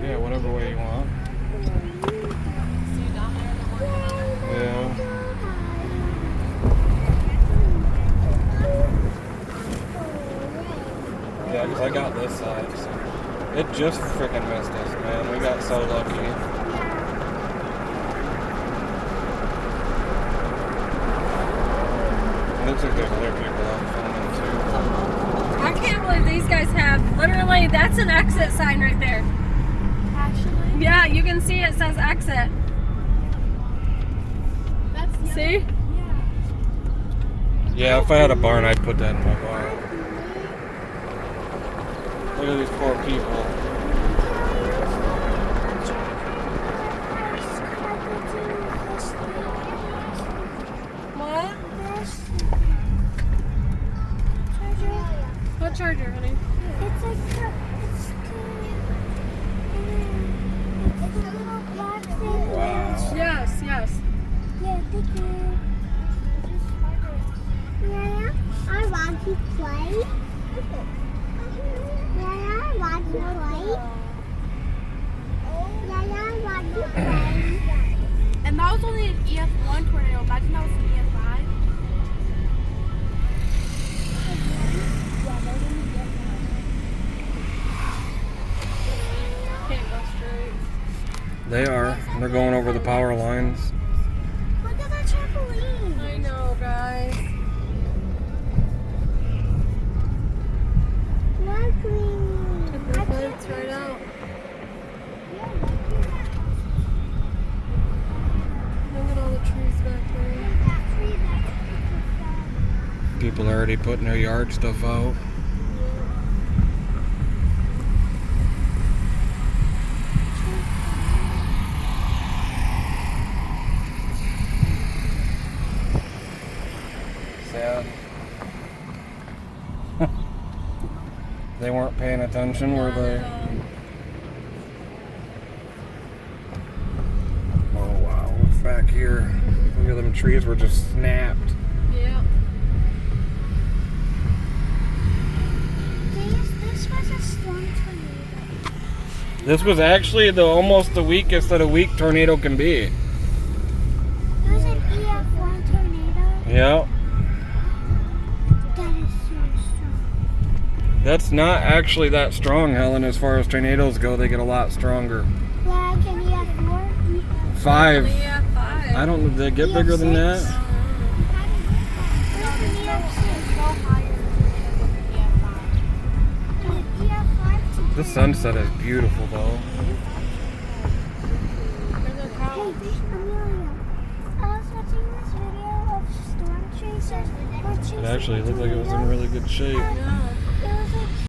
Yeah, whatever way you want. Yeah. Yeah, because I got this side. So. It just freaking missed us, man. We got so lucky. It looks like there's other people out filming too. I can't believe these guys have literally, that's an exit sign right there. Actually? Yeah, you can see it says exit. That's the See? other, Yeah, if I had a barn, I'd put that in my barn. Look at these poor people. What? What charger, honey? It's like it's a little black thing. Wow. Yes, yes. Yeah, thank you. Yeah, I want to play. Yeah, I want to play. Yeah, I want to play. And that was only an EF1 tornado. Imagine that was an EF5. Can't go straight. They are. They're going over the power lines. Look at that trampoline. I know, guys. Took the fence right out. Look at all the trees back there. People are already putting their yard stuff out. Sad. They weren't paying attention, were they? Oh wow, look back here. Look at them trees were just snapped. Yeah. This was a storm tornado. This was actually almost the weakest that a weak tornado can be. It was an EF1 tornado. Yeah. That is so strong. That's not actually that strong, Helen, as far as tornadoes go. They get a lot stronger. Like an EF4? 5. Yeah, 5. I don't know, they get bigger than that? The sunset is beautiful, though. There's a cow. Hey, Amelia, I was watching this video of storm chasers. It actually looked like it was in really good shape. Yeah.